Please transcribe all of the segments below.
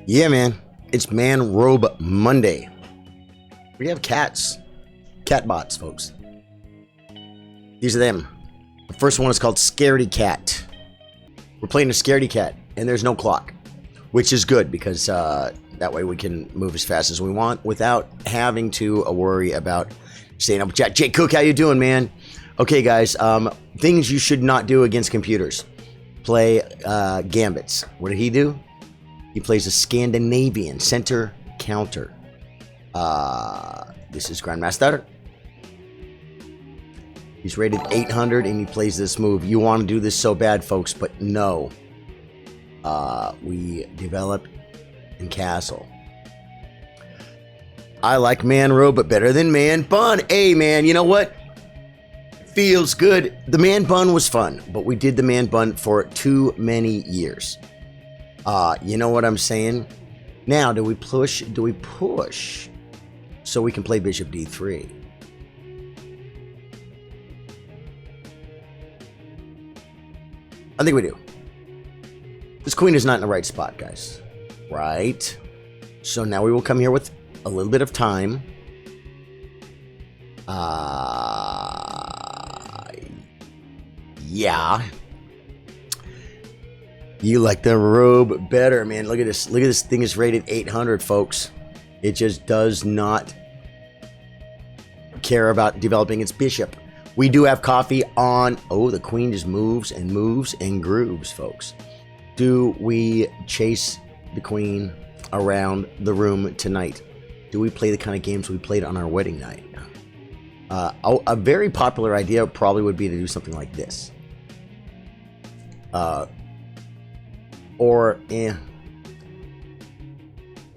Yeah, man. It's Man Robe Monday. We have cats. Cat bots, folks. These are them. The first one is called Scaredy Cat. We're playing a Scaredy Cat, and there's no clock, which is good because that way we can move as fast as we want without having to worry about staying up with chat. Jake Cook, how you doing, man? Okay, guys. Things you should not do against computers. Play gambits. What did he do? He plays a Scandinavian center counter. This is Grandmaster. He's rated 800 and he plays this move. You want to do this so bad, folks, but no. We develop in Castle. I like Man Robe, but better than Man Bun. Hey, man, you know what? Feels good. The Man Bun was fun, but we did the Man Bun for too many years. You know what I'm saying? Now, do we push? Do we push so we can play Bishop D3? I think we do. This queen is not in the right spot, guys. Right? So now we will come here with a little bit of time. Yeah. You like the robe better, man. Look at this. Look at this thing is rated 800, folks. It just does not care about developing its bishop. We do have coffee on. Oh, the queen just moves and moves and grooves, folks. Do we chase the queen around the room tonight? Do we play the kind of games we played on our wedding night? A very popular idea probably would be to do something like this.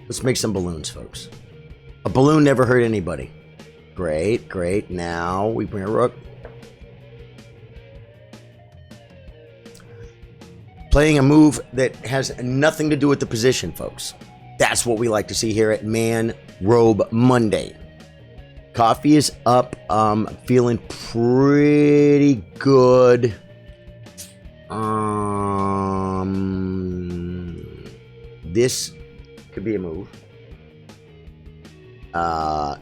Let's make some balloons, folks. A balloon never hurt anybody. Great, great. Now we bring a rook. Playing a move that has nothing to do with the position, folks. That's what we like to see here at Man Robe Monday. Coffee is up. Feeling pretty good. This could be a move. Yeah,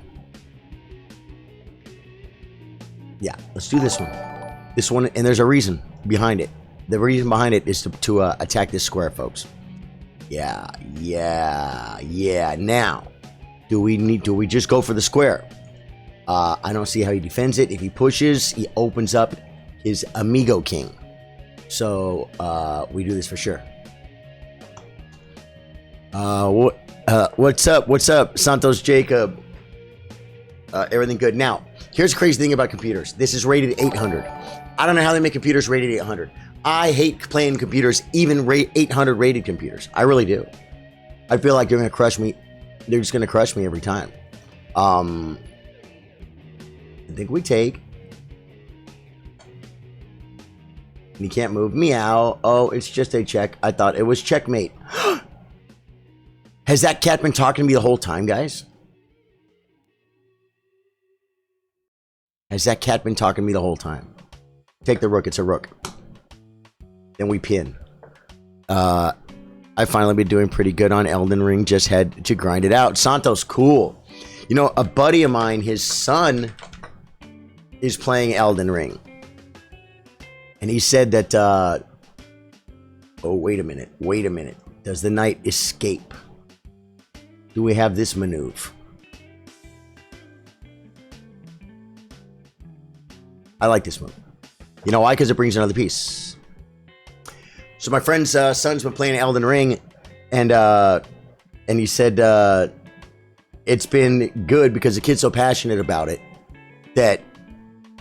let's do this one. This one, and there's a reason behind it. The reason behind it is to attack this square, folks. Yeah. Now, do we just go for the square? I don't see how he defends it. If he pushes, he opens up his Amigo King. So we do this for sure. What's up, Santos Jacob? Everything good. Now, here's the crazy thing about computers. This is rated 800. I don't know how they make computers rated 800. I hate playing computers, even 800 rated computers. I really do. I feel like they're going to crush me. They're just going to crush me every time. I think we take. You can't move. Meow. Oh, it's just a check. I thought it was checkmate. Has that cat been talking to me the whole time, guys? Has that cat been talking to me the whole time? Take the rook. It's a rook. Then we pin. I finally been doing pretty good on Elden Ring. Just had to grind it out. Santos, cool. You know, a buddy of mine, his son is playing Elden Ring. And he said that, oh, wait a minute. Does the knight escape? Do we have this maneuver? I like this move. You know why? Because it brings another piece. So my friend's son's been playing Elden Ring, and he said it's been good because the kid's so passionate about it that,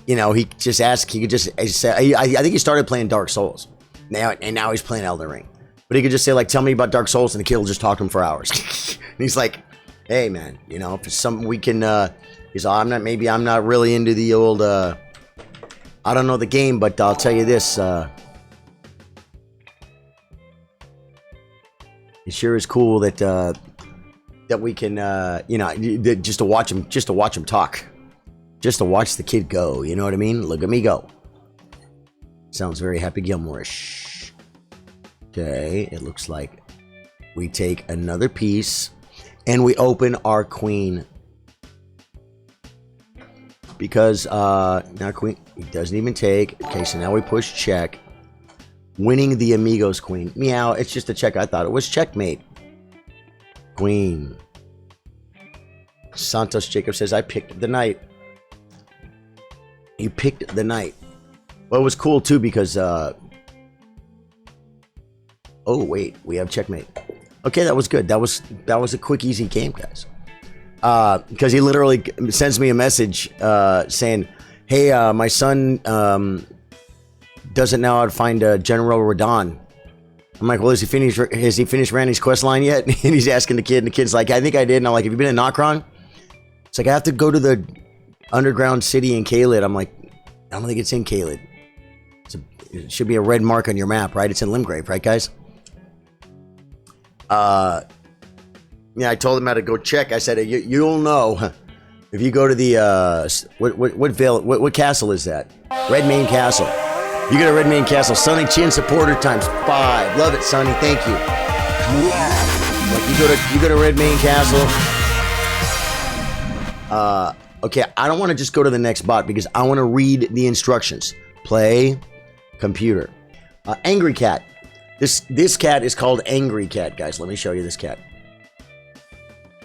you know, he just asked. He could just say, I think he started playing Dark Souls now he's playing Elden Ring. But he could just say, like, tell me about Dark Souls, and the kid will just talk to him for hours. And he's like, hey man, you know, if it's something we can. He's like, I'm not really into the old. I don't know the game, but I'll tell you this. It sure is cool that we can, you know, just to watch him talk, just to watch the kid go. You know what I mean? Look at me go. Sounds very Happy Gilmore-ish. Okay, it looks like We take another piece, and we open our queen. Because now queen, he doesn't even take. Okay, so now we push check. Winning the amigos queen. Meow, it's just a check. I thought it was checkmate. Queen. Santos Jacob says, I picked the knight. You picked the knight. Well, it was cool too because oh wait, we have checkmate. Okay, that was good. That was a quick, easy game, guys. Because he literally sends me a message saying, hey, my son doesn't know how to find General Radon. I'm like, well, has he finished Randy's quest line yet? And he's asking the kid, and the kid's like, I think I did. And I'm like, have you been in Nokron? It's like, I have to go to the underground city in Kaled. I'm like, I don't think it's in Kaled. It should be a red mark on your map, right? It's in Limgrave, right, guys? Yeah, I told him how to go check. I said, you'll know if you go to the what castle is that? Redmane Castle. You go to Redmane Castle. Sonny Chin supporter times 5. Love it, Sonny. Thank you. Like you go to Redmane Castle. Okay, I don't want to just go to the next bot because I want to read the instructions. Play computer. Angry cat. This cat is called Angry Cat, guys. Let me show you this cat.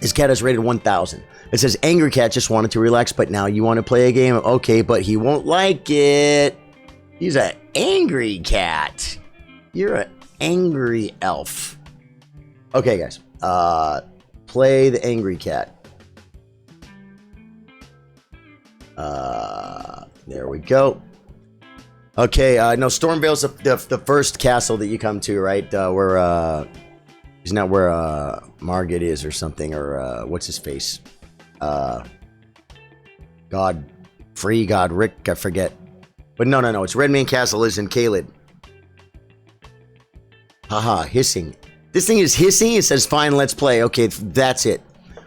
This cat is rated 1,000. It says Angry Cat just wanted to relax, but now you want to play a game. Okay, but he won't like it. He's an angry cat. You're an angry elf. Okay, guys. Play the Angry Cat. There we go. Okay, no, Stormvale's the first castle that you come to, right? Where isn't that where Margit is or something, or what's his face? God Rick, I forget. But no, it's Redmane Castle is in Kaled. Haha, hissing. This thing is hissing. It says, fine, let's play. Okay, that's it.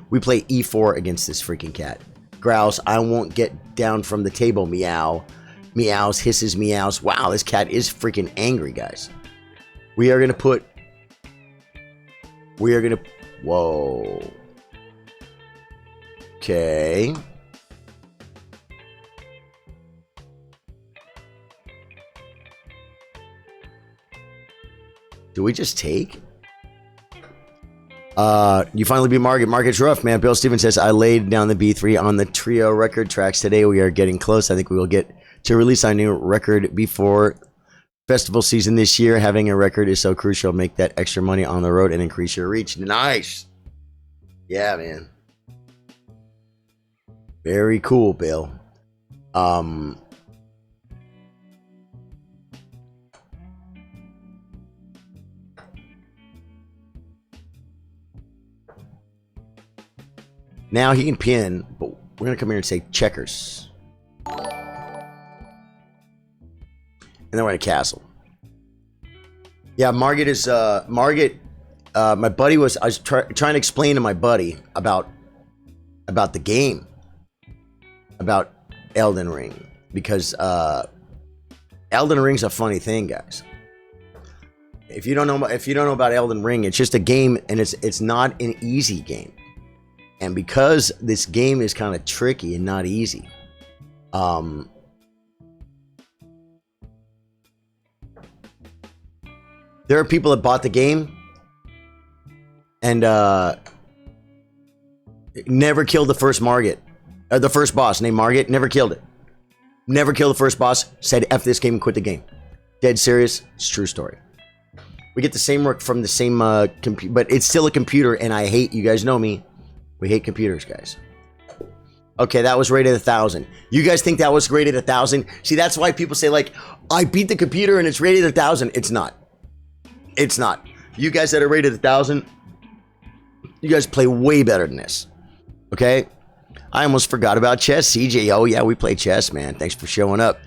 We play E4 against this freaking cat. Growls, I won't get down from the table, meow. Meows, hisses, meows. Wow, this cat is freaking angry, guys. We are going to put... Whoa. Okay. Do we just take? You finally beat Margaret. Margaret's rough, man. Bill Stevens says, I laid down the B3 on the trio record tracks today. We are getting close. I think we will get to release our new record before festival season this year. Having a record is so crucial. Make that extra money on the road and increase your reach. Nice. Yeah, man. Very cool, Bill. Now he can pin, but we're going to come here and say checkers. And then we're at a castle. Yeah, Margit is, my buddy I was trying to explain to my buddy about the game. About Elden Ring. Because, Elden Ring's a funny thing, guys. If you don't know about Elden Ring, it's just a game, and it's not an easy game. And because this game is kind of tricky and not easy, there are people that bought the game and never killed the first the first boss named Margit. Never killed it. Never killed the first boss. Said F this game and quit the game. Dead serious. It's a true story. We get the same work from the same computer, but it's still a computer, and I hate, you guys know me. We hate computers, guys. Okay, that was rated 1,000. You guys think that was rated 1,000? See, that's why people say, like, I beat the computer and it's rated 1,000. It's not. It's not. You guys that are rated 1,000, you guys play way better than this. Okay? I almost forgot about chess, CJ. Oh, yeah, we play chess, man. Thanks for showing up.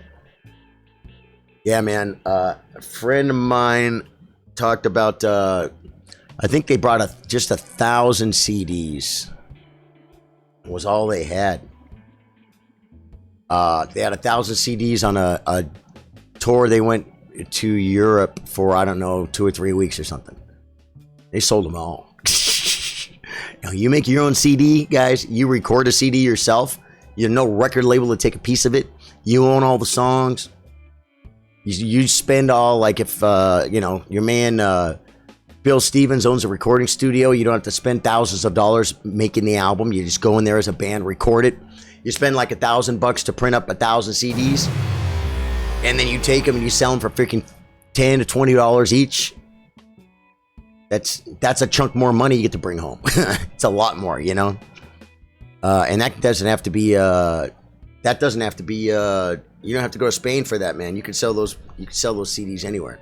Yeah, man. A friend of mine talked about, I think they brought just 1,000 CDs. Was all they had. They had 1,000 CDs on a tour. They went to Europe for, I don't know, 2 or 3 weeks or something. They sold them all. Now, you make your own CD, guys. You record a CD yourself. You have no record label to take a piece of it. You own all the songs. You spend all, like, if, your man Bill Stevens owns a recording studio, you don't have to spend thousands of dollars making the album. You just go in there as a band, record it. You spend like $1,000 to print up 1,000 CDs. And then you take them and you sell them for freaking $10 to $20 each. That's a chunk more money you get to bring home. It's a lot more, And that doesn't have to be, you don't have to go to Spain for that, man. You can sell those CDs anywhere.